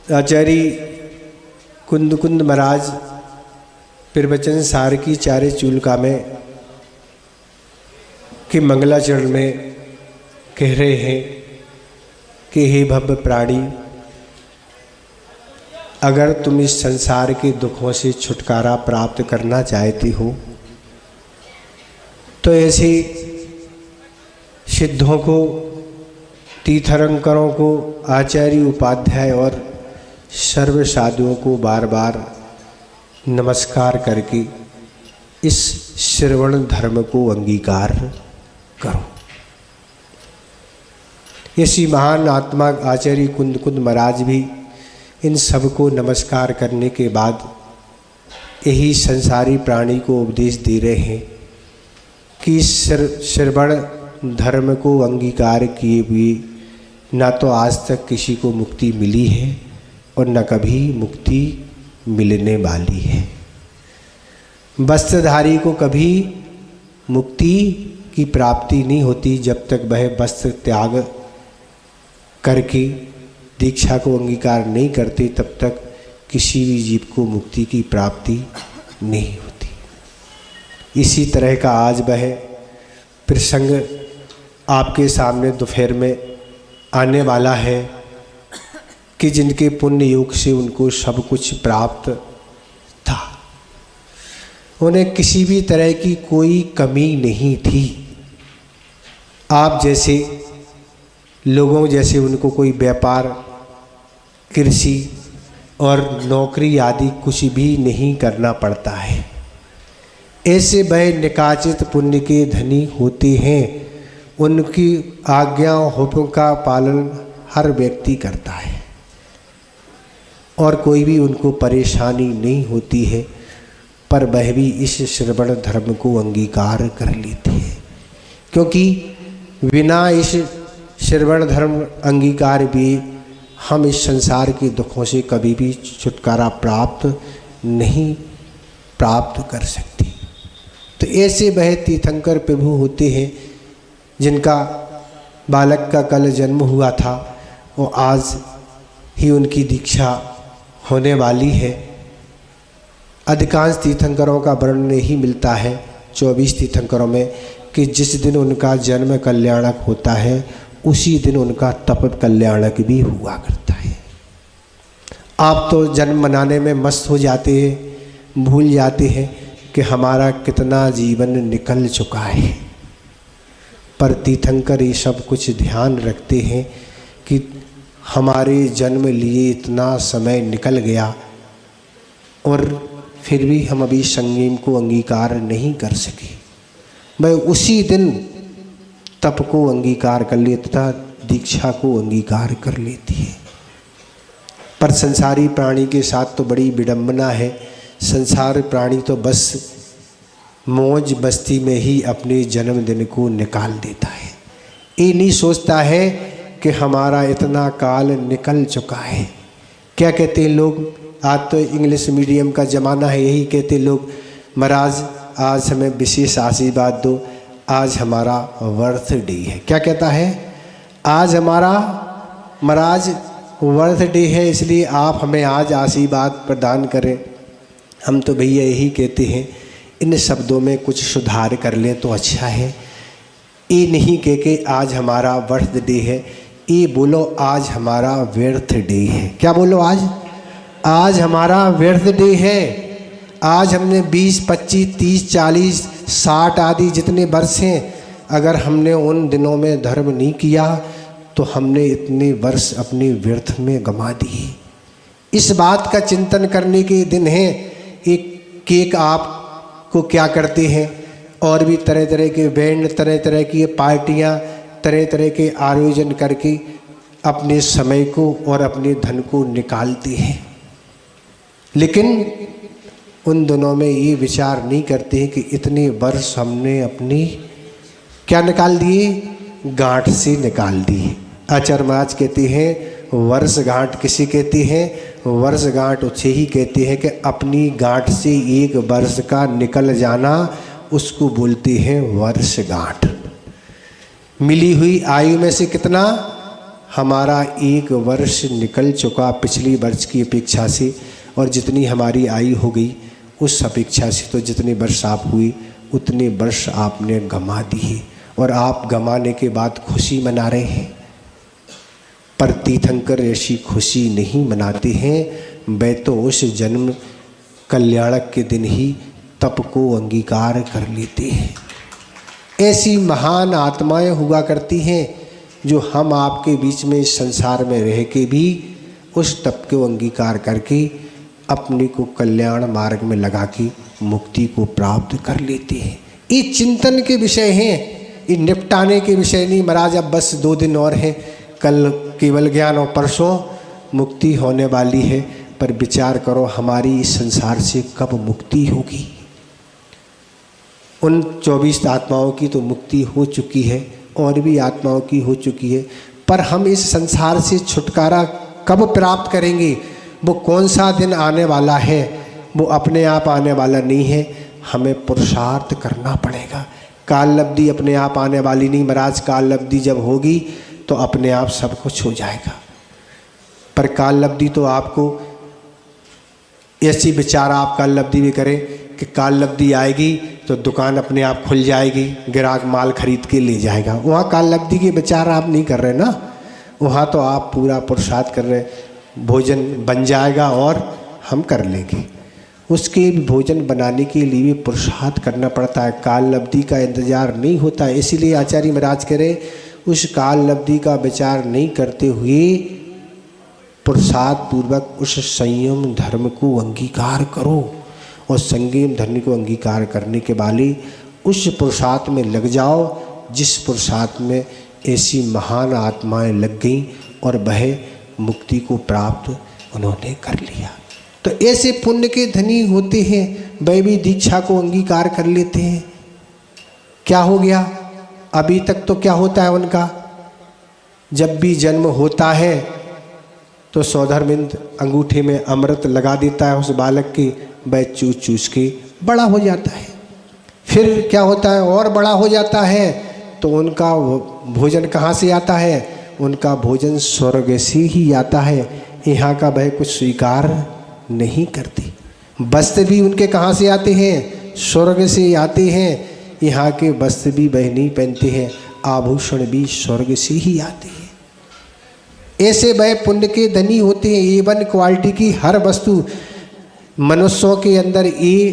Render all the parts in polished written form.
आचार्य कुंद महाराज प्रवचन सार की चारे चूलका में कि मंगलाचरण में कह रहे हैं कि हे भव्य प्राणी, अगर तुम इस संसार के दुखों से छुटकारा प्राप्त करना चाहती हो तो ऐसे सिद्धों को, तीर्थंकरों को, आचार्य उपाध्याय और सर्व साधुओं को बार बार नमस्कार करके इस श्रवण धर्म को अंगीकार करो। ऐसी महान आत्मा आचार्य कुंद महाराज भी इन सबको नमस्कार करने के बाद यही संसारी प्राणी को उपदेश दे रहे हैं कि श्रवण धर्म को अंगीकार किए हुए ना तो आज तक किसी को मुक्ति मिली है और न कभी मुक्ति मिलने वाली है। वस्त्रधारी को कभी मुक्ति की प्राप्ति नहीं होती जब तक वह वस्त्र त्याग करके दीक्षा को अंगीकार नहीं करते, तब तक किसी भी जीव को मुक्ति की प्राप्ति नहीं होती। इसी तरह का आज वह प्रसंग आपके सामने दोपहर में आने वाला है कि जिनके पुण्य योग से उनको सब कुछ प्राप्त था, उन्हें किसी भी तरह की कोई कमी नहीं थी। आप जैसे लोगों जैसे उनको कोई व्यापार, कृषि और नौकरी आदि कुछ भी नहीं करना पड़ता है। ऐसे वह निकाचित पुण्य के धनी होते हैं। उनकी आज्ञा हुक्म का पालन हर व्यक्ति करता है और कोई भी उनको परेशानी नहीं होती है, पर वह भी इस श्रवण धर्म को अंगीकार कर लेते हैं, क्योंकि बिना इस श्रवण धर्म अंगीकार भी हम इस संसार के दुखों से कभी भी छुटकारा प्राप्त नहीं प्राप्त कर सकते। तो ऐसे वह तीर्थंकर प्रभु होते हैं जिनका बालक का कल जन्म हुआ था, वो आज ही उनकी दीक्षा होने वाली है। अधिकांश तीर्थंकरों का वर्णन यही मिलता है 24 तीर्थंकरों में कि जिस दिन उनका जन्म कल्याणक होता है उसी दिन उनका तप कल्याणक भी हुआ करता है। आप तो जन्म मनाने में मस्त हो जाते हैं, भूल जाते हैं कि हमारा कितना जीवन निकल चुका है, पर तीर्थंकर ये सब कुछ ध्यान रखते हैं कि हमारे जन्म लिए इतना समय निकल गया और फिर भी हम अभी संयम को अंगीकार नहीं कर सके। वह उसी दिन तप को अंगीकार कर लेता था, दीक्षा को अंगीकार कर लेती है। पर संसारी प्राणी के साथ तो बड़ी विडंबना है। संसार प्राणी तो बस मौज मस्ती में ही अपने जन्मदिन को निकाल देता है। ये नहीं सोचता है कि हमारा इतना काल निकल चुका है। क्या कहते हैं लोग, आज तो इंग्लिश मीडियम का ज़माना है, यही कहते लोग, महाराज आज हमें विशेष आशीर्वाद दो, आज हमारा बर्थडे है। क्या कहता है, आज हमारा महाराज बर्थडे है, इसलिए आप हमें आज आशीर्वाद प्रदान करें। हम तो भैया यही कहते हैं, इन शब्दों में कुछ सुधार कर लें तो अच्छा है। ये नहीं कह के आज हमारा बर्थडे है, ये बोलो आज हमारा बर्थडे है। क्या बोलो, आज हमारा बर्थडे है। आज हमने 20, 25, 30, 40, 60 आदि जितने वर्ष हैं, अगर हमने उन दिनों में धर्म नहीं किया तो हमने इतने वर्ष अपने व्यर्थ में गंवा दिए। इस बात का चिंतन करने के दिन हैं। एक केक आप को क्या करते हैं, और भी तरह तरह के बैंड, तरह तरह की पार्टियां, तरह तरह के आयोजन करके अपने समय को और अपने धन को निकालते हैं। लेकिन उन दोनों में ये विचार नहीं करते हैं कि इतने वर्ष हमने अपनी क्या निकाल दिए, गांठ से निकाल दिए। आचार्य महाराज कहते हैं वर्षगांठ किसे कहते हैं, वर्षगांठ उसे ही कहते हैं कि अपनी गांठ से एक वर्ष का निकल जाना, उसको बोलते हैं वर्षगांठ। मिली हुई आयु में से कितना हमारा 1 वर्ष निकल चुका पिछली वर्ष की अपेक्षा से, और जितनी हमारी आयु हो गई उस अपेक्षा से तो जितने वर्ष आप हुए उतने वर्ष आपने गंवा दिए, और आप गंवाने के बाद खुशी मना रहे हैं। पर तीर्थंकर ऐसी खुशी नहीं मनाते हैं, वे तो उस जन्म कल्याणक के दिन ही तप को अंगीकार कर लेते हैं। ऐसी महान आत्माएं हुआ करती हैं जो हम आपके बीच में इस संसार में रह के भी उस तप को अंगीकार करके अपने को कल्याण मार्ग में लगा के मुक्ति को प्राप्त कर लेते हैं। ये चिंतन के विषय हैं, ये निपटाने के विषय नहीं। महाराज अब बस 2 दिन और हैं, कल केवल ज्ञान और परसों मुक्ति होने वाली है। पर विचार करो हमारी इस संसार से कब मुक्ति होगी। उन 24 आत्माओं की तो मुक्ति हो चुकी है और भी आत्माओं की हो चुकी है, पर हम इस संसार से छुटकारा कब प्राप्त करेंगे? वो कौन सा दिन आने वाला है? वो अपने आप आने वाला नहीं है, हमें पुरुषार्थ करना पड़ेगा। काल लब्धि अपने आप आने वाली नहीं महाराज, काल लब्धि जब होगी तो अपने आप सब कुछ हो जाएगा। पर काल लब्धि तो आपको ऐसी विचार आप काल लब्धि भी करें कि काल लब्धि आएगी तो दुकान अपने आप खुल जाएगी, ग्राहक माल खरीद के ले जाएगा। वहाँ काल लब्धि के विचार आप नहीं कर रहे ना, वहाँ तो आप पूरा पुरुषार्थ कर रहे, भोजन बन जाएगा और हम कर लेंगे। उसके भोजन बनाने के लिए भी पुरुषार्थ करना पड़ता है, काल लब्धि का इंतजार नहीं होता है। इसीलिए आचार्य महाराज कह रहे उस काल लब्धि का विचार नहीं करते हुए पुरुषार्थ पूर्वक उस संयम धर्म को अंगीकार करो, और संयम धर्म को अंगीकार करने के वाले उस पुरुषार्थ में लग जाओ जिस पुरुषार्थ में ऐसी महान आत्माएं लग गईं और वह मुक्ति को प्राप्त उन्होंने कर लिया। तो ऐसे पुण्य के धनी होते हैं, वह भी दीक्षा को अंगीकार कर लेते हैं। क्या हो गया? अभी तक तो क्या होता है उनका, जब भी जन्म होता है तो सौधर्मिंद अंगूठे में अमृत लगा देता है उस बालक के, वह चूस चूस के बड़ा हो जाता है। फिर क्या होता है, और बड़ा हो जाता है तो उनका भोजन कहाँ से आता है? उनका भोजन स्वर्ग से ही आता है, यहाँ का वह कुछ स्वीकार नहीं करती। वस्त्र भी उनके कहाँ से आते हैं? स्वर्ग से आते हैं, यहाँ के वस्त्र भी वह नहीं पहनते हैं, आभूषण भी स्वर्ग से ही आते हैं। ऐसे वह पुण्य के धनी होते हैं। A1 क्वालिटी की हर वस्तु, मनुष्यों के अंदर ये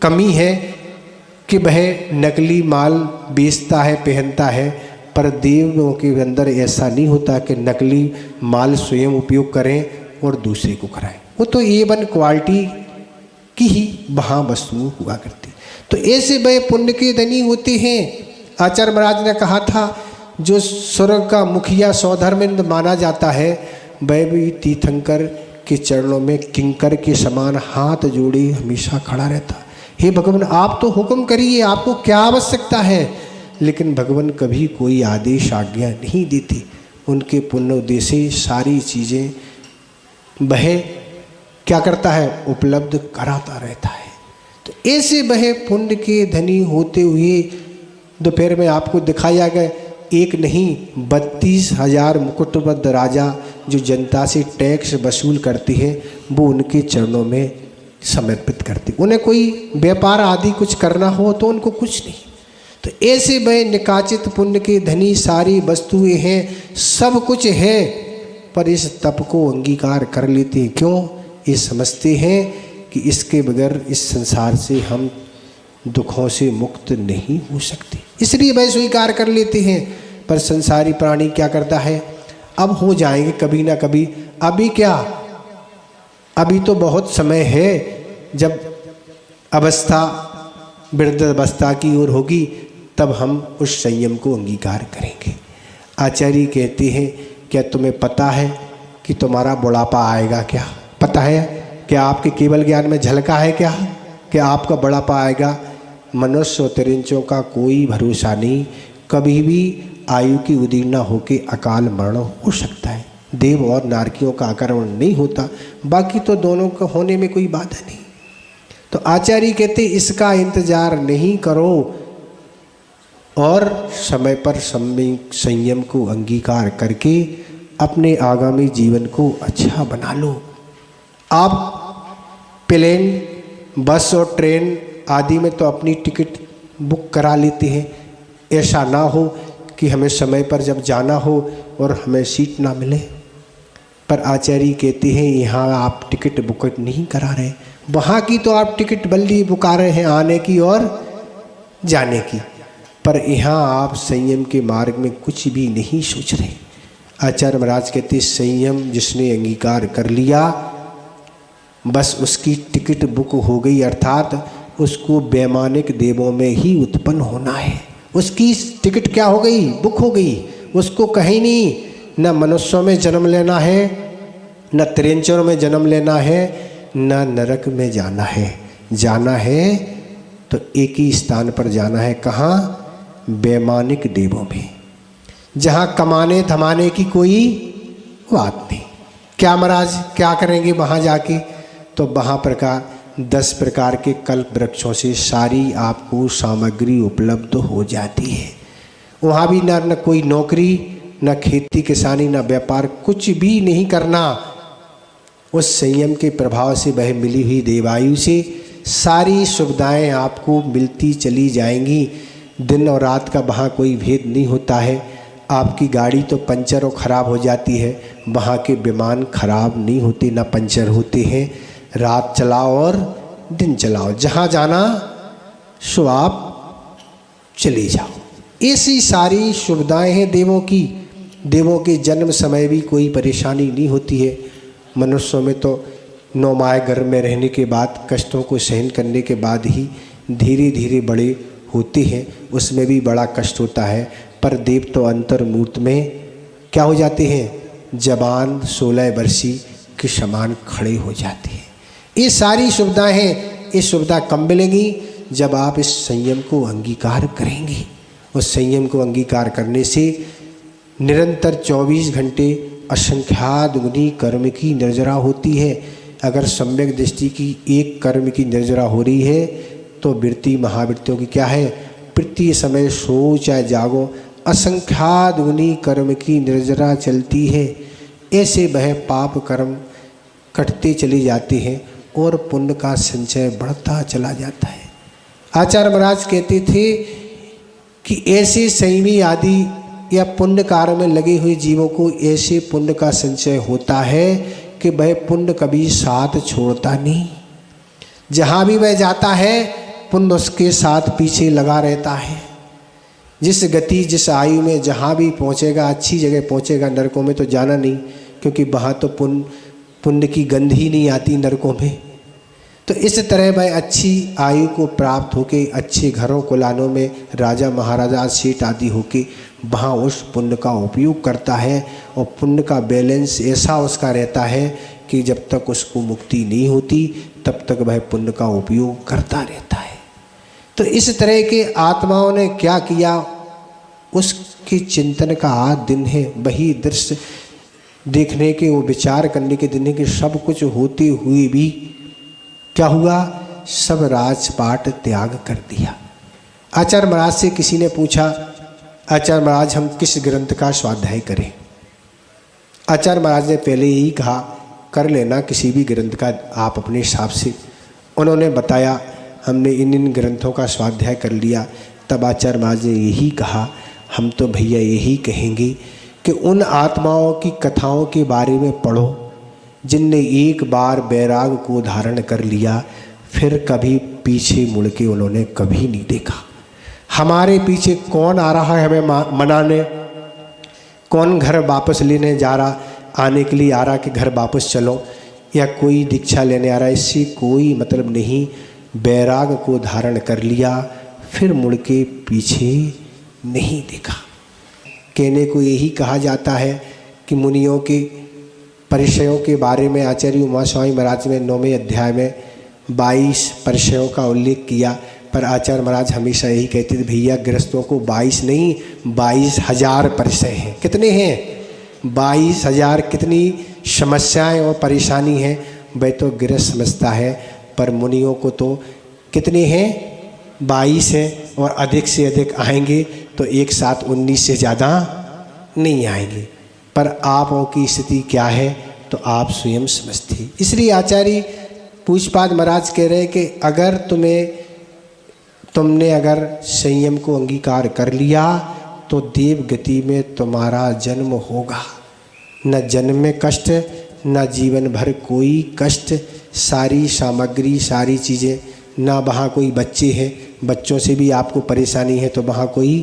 कमी है कि वह नकली माल बेचता है, पहनता है, पर देवों के अंदर ऐसा नहीं होता कि नकली माल स्वयं उपयोग करें और दूसरे को कराएं। वो तो A1 क्वालिटी की ही वहाँ वस्तुएं हुआ करती। तो ऐसे वह पुण्य के धनी होते हैं। आचार्य महाराज ने कहा था जो स्वर्ग का मुखिया सौधर्मिंद माना जाता है, वह भी तीर्थंकर के चरणों में किंकर के समान हाथ जोड़े हमेशा खड़ा रहता। हे भगवान आप तो हुक्म करिए, आपको क्या आवश्यकता है? लेकिन भगवान कभी कोई आदेश आज्ञा नहीं देते। उनके पुण्य उद्देश्य सारी चीज़ें वह क्या करता है? उपलब्ध कराता रहता है। तो ऐसे वह पुण्य के धनी होते हुए दोपहर में आपको दिखाया गया, एक नहीं 32,000 मुकुटबद्ध राजा जो जनता से टैक्स वसूल करते हैं, वो उनके चरणों में समर्पित करते। उन्हें कोई व्यापार आदि कुछ करना हो तो उनको कुछ नहीं। तो ऐसे वह निकाचित पुण्य के धनी, सारी वस्तुएं हैं, सब कुछ है, पर इस तप को अंगीकार कर लेते हैं। क्यों? ये समझते हैं कि इसके बगैर इस संसार से हम दुखों से मुक्त नहीं हो सकते, इसलिए वह स्वीकार कर लेते हैं। पर संसारी प्राणी क्या करता है? अब हो जाएंगे कभी ना कभी, अभी क्या, अभी तो बहुत समय है, जब अवस्था वृद्ध अवस्था की ओर होगी तब हम उस संयम को अंगीकार करेंगे। आचार्य कहते हैं क्या तुम्हें पता है कि तुम्हारा बुढ़ापा आएगा? क्या पता है? क्या आपके केवल ज्ञान में झलका है क्या कि आपका बुढ़ापा आएगा? मनुष्य और तिरिंचों का कोई भरोसा नहीं, कभी भी आयु की उदीर्णा होके अकाल मरण हो सकता है। देव और नारकियों का आक्रमण नहीं होता, बाकी तो दोनों का होने में कोई बाधा नहीं। तो आचार्य कहते इसका इंतजार नहीं करो और समय पर संयम को अंगीकार करके अपने आगामी जीवन को अच्छा बना लो। आप प्लेन, बस और ट्रेन आदि में तो अपनी टिकट बुक करा लेते हैं। ऐसा ना हो कि हमें समय पर जब जाना हो और हमें सीट ना मिले। पर आचार्य कहते हैं यहाँ आप टिकट बुक नहीं करा रहे, वहाँ की तो आप टिकट बल्कि बुका रहे हैं आने की और जाने की, पर यहाँ आप संयम के मार्ग में कुछ भी नहीं सोच रहे। आचार्य महाराज कहते संयम जिसने अंगीकार कर लिया बस उसकी टिकट बुक हो गई, अर्थात उसको वैमानिक देवों में ही उत्पन्न होना है। उसकी टिकट क्या हो गई? बुक हो गई। उसको कहीं नहीं, न मनुष्यों में जन्म लेना है, न त्रियंचरों में जन्म लेना है, न नरक में जाना है। जाना है तो एक ही स्थान पर जाना है। कहाँ? वैमानिक देवों में, जहाँ कमाने धमाने की कोई बात नहीं। क्या महाराज क्या करेंगे वहाँ जाके? तो वहाँ प्रकार 10 प्रकार के कल्प वृक्षों से सारी आपको सामग्री उपलब्ध हो जाती है। वहाँ भी न कोई नौकरी, न खेती किसानी, न व्यापार, कुछ भी नहीं करना। उस संयम के प्रभाव से वह मिली हुई देवायु से सारी सुविधाएं आपको मिलती चली जाएंगी। दिन और रात का वहाँ कोई भेद नहीं होता है। आपकी गाड़ी तो पंचर और ख़राब हो जाती है, वहाँ के विमान खराब नहीं होते, ना पंचर होते हैं। रात चलाओ और दिन चलाओ, जहाँ जाना सो आप चले जाओ। ऐसी सारी सुविधाएं हैं देवों की। देवों के जन्म समय भी कोई परेशानी नहीं होती है। मनुष्यों में तो 9 माह गर्भ में रहने के बाद, कष्टों को सहन करने के बाद ही धीरे धीरे बड़े होते हैं, उसमें भी बड़ा कष्ट होता है। पर देव तो अंतर्मूर्त में क्या हो जाते हैं? जवान 16 वर्षी के समान खड़े हो जाते हैं। ये सारी सुविधाएं हैं। ये सुविधा कब मिलेंगी? जब आप इस संयम को अंगीकार करेंगे। उस संयम को अंगीकार करने से निरंतर 24 घंटे असंख्यात गुनी कर्म की निर्जरा होती है। अगर सम्यक दृष्टि की एक कर्म की निर्जरा हो रही है तो वृत्ति महावृत्तियों की क्या है? प्रति समय सो चाहे जागो असंख्यात गुनी कर्म की निर्जरा चलती है। ऐसे वह पाप कर्म कटते चले जाते हैं और पुण्य का संचय बढ़ता चला जाता है। आचार्य महाराज कहते थे कि ऐसे संयमी आदि या पुण्य कार्य में लगे हुए जीवों को ऐसे पुण्य का संचय होता है कि वह पुण्य कभी साथ छोड़ता नहीं। जहाँ भी वह जाता है पुण्य उसके साथ पीछे लगा रहता है। जिस गति जिस आयु में जहाँ भी पहुँचेगा अच्छी जगह पहुँचेगा। नरकों में तो जाना नहीं, क्योंकि वहाँ तो पुण्य की गंध ही नहीं आती नरकों में। तो इस तरह वह अच्छी आयु को प्राप्त होके अच्छे घरों कुलानों में राजा महाराजा सेठ आदि होके वहाँ उस पुण्य का उपयोग करता है। और पुण्य का बैलेंस ऐसा उसका रहता है कि जब तक उसको मुक्ति नहीं होती तब तक वह पुण्य का उपयोग करता रहता है। तो इस तरह के आत्माओं ने क्या किया, उसके चिंतन का आज दिन है। वही दृश्य देखने के, वो विचार करने के दिन है कि सब कुछ होते हुए भी क्या हुआ? सब राजपाट त्याग कर दिया। आचार्य महाराज से किसी ने पूछा, आचार्य महाराज हम किस ग्रंथ का स्वाध्याय करें? आचार्य महाराज ने पहले यही कहा कर लेना किसी भी ग्रंथ का आप अपने हिसाब से। उन्होंने बताया हमने इन ग्रंथों का स्वाध्याय कर लिया। तब आचार्य महाराज ने यही कहा हम तो भैया यही कहेंगे कि उन आत्माओं की कथाओं के बारे में पढ़ो जिनने एक बार बैराग को धारण कर लिया, फिर कभी पीछे मुड़ के उन्होंने कभी नहीं देखा। हमारे पीछे कौन आ रहा है हमें मनाने, कौन घर वापस लेने जा रहा, आने के लिए आ रहा कि घर वापस चलो, या कोई दीक्षा लेने आ रहा, इससे कोई मतलब नहीं। बैराग को धारण कर लिया, फिर मुड़ के पीछे नहीं देखा। कहने को यही कहा जाता है कि मुनियों के परिचयों के बारे में आचार्य उमा स्वामी महाराज ने 9वें अध्याय में 22 परिचयों का उल्लेख किया। पर आचार्य महाराज हमेशा यही कहते थे भैया गृहस्थों को 22 नहीं 22,000 परिचय हैं। कितने हैं? 22,000। कितनी समस्याएं और परेशानी हैं वह तो गृहस्थ समझता है, पर मुनियों को तो कितने हैं? 22 हैं, और अधिक से अधिक आएंगे तो एक साथ 19 से ज़्यादा नहीं आएंगे। पर आपों की स्थिति क्या है तो आप स्वयं समझते हैं। इसलिए आचार्य पूज्यपाद महाराज कह रहे हैं कि अगर तुमने अगर संयम को अंगीकार कर लिया तो देव गति में तुम्हारा जन्म होगा। न जन्म में कष्ट, न जीवन भर कोई कष्ट, सारी सामग्री सारी चीज़ें, ना वहाँ कोई बच्चे हैं, बच्चों से भी आपको परेशानी है तो वहाँ कोई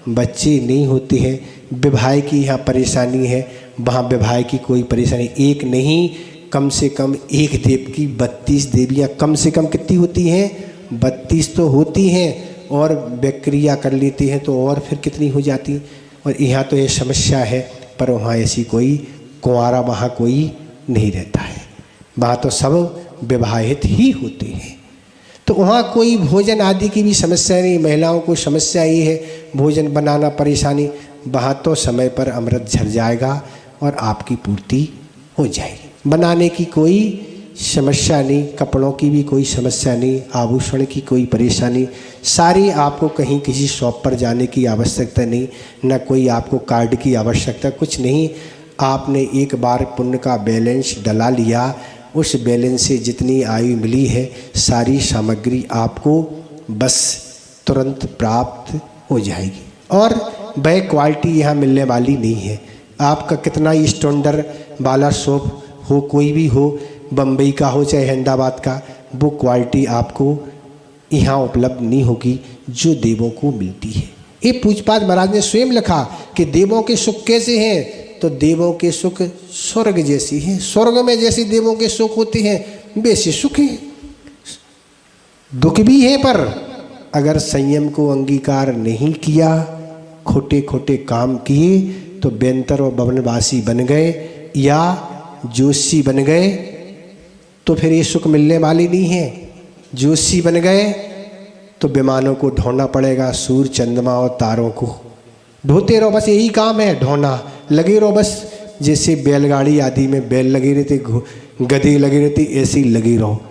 बच्चे नहीं होते हैं। विवाह की यहाँ परेशानी है, वहाँ विवाह की कोई परेशानी एक नहीं, कम से कम एक देव की 32 देवियाँ कम से कम कितनी होती हैं, 32 तो होती हैं, और विक्रिया कर लेते हैं तो और फिर कितनी हो जाती। और यहाँ तो ये समस्या है, पर वहाँ ऐसी कोई कुंवारा वहाँ कोई नहीं रहता है, वहाँ तो सब विवाहित ही होते हैं। तो वहाँ कोई भोजन आदि की भी समस्या नहीं, महिलाओं को समस्या ये है भोजन बनाना परेशानी, वहाँ तो समय पर अमृत झर जाएगा और आपकी पूर्ति हो जाएगी। बनाने की कोई समस्या नहीं, कपड़ों की भी कोई समस्या नहीं, आभूषण की कोई परेशानी, सारी आपको कहीं किसी शॉप पर जाने की आवश्यकता नहीं, न कोई आपको कार्ड की आवश्यकता, कुछ नहीं। आपने एक बार पुण्य का बैलेंस डला लिया, उस बैलेंस से जितनी आयु मिली है सारी सामग्री आपको बस तुरंत प्राप्त हो जाएगी। और वह क्वालिटी यहाँ मिलने वाली नहीं है। आपका कितना ही स्टैंडर्ड वाला शॉप हो, कोई भी हो, बम्बई का हो चाहे अहमदाबाद का, वो क्वालिटी आपको यहाँ उपलब्ध नहीं होगी जो देवों को मिलती है। ये पूज्यपाद महाराज ने स्वयं लिखा कि देवों के सुख कैसे हैं, तो देवों के सुख स्वर्ग जैसी हैं। स्वर्ग में जैसे देवों के सुख होते हैं वैसे सुख है। दुख भी है, पर अगर संयम को अंगीकार नहीं किया, खोटे खोटे काम किए, तो बेंतर और भवनवासी बन गए या जोशी बन गए तो फिर ये सुख मिलने वाली नहीं है। जोशी बन गए तो विमानों को ढोना पड़ेगा, सूर्य चंद्रमा और तारों को ढोते रहो, बस यही काम है, ढोना लगे रहो बस। जैसे बैलगाड़ी आदि में बैल लगे रहते, गधे लगे रहते, ऐसे ही लगे रहो।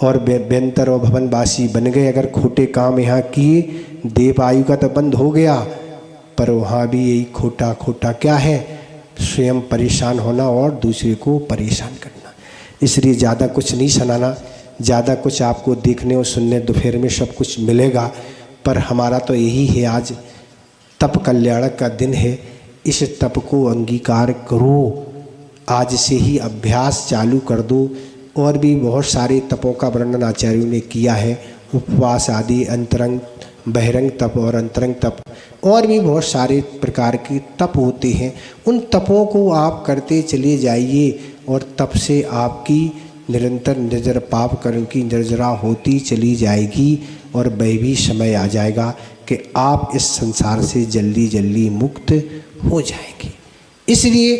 और बेंतर और भवनवासी बन गए अगर खोटे काम यहाँ किए, देव आयु का तो बंद हो गया, पर वहाँ भी यही खोटा खोटा क्या है, स्वयं परेशान होना और दूसरे को परेशान करना। इसलिए ज़्यादा कुछ नहीं सुनाना, ज़्यादा कुछ आपको देखने और सुनने दोपहर में सब कुछ मिलेगा, पर हमारा तो यही है, आज तप कल्याण का दिन है, इस तप को अंगीकार करो, आज से ही अभ्यास चालू कर दो। और भी बहुत सारे तपों का वर्णन आचार्यों ने किया है, उपवास आदि, अंतरंग बहिरंग तप और अंतरंग तप, और भी बहुत सारे प्रकार के तप होते हैं। उन तपों को आप करते चले जाइए और तप से आपकी निरंतर निर्जर पाप कर्म की निर्जरा होती चली जाएगी, और वह भी समय आ जाएगा कि आप इस संसार से जल्दी जल्दी मुक्त हो जाएंगे। इसलिए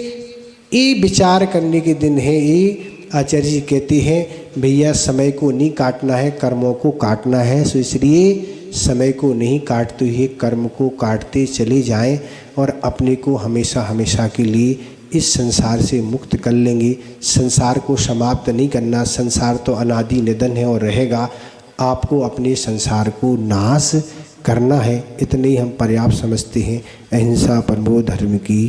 ये विचार करने के दिन है। ये आचार्य जी कहते हैं भैया समय को नहीं काटना है, कर्मों को काटना है। सो इसलिए समय को नहीं काटते हुए कर्म को काटते चले जाएं और अपने को हमेशा हमेशा के लिए इस संसार से मुक्त कर लेंगे। संसार को समाप्त नहीं करना, संसार तो अनादि निधन है और रहेगा। आपको अपने संसार को नाश करना है, इतने ही हम पर्याप्त समझते हैं। अहिंसा परमो धर्म की।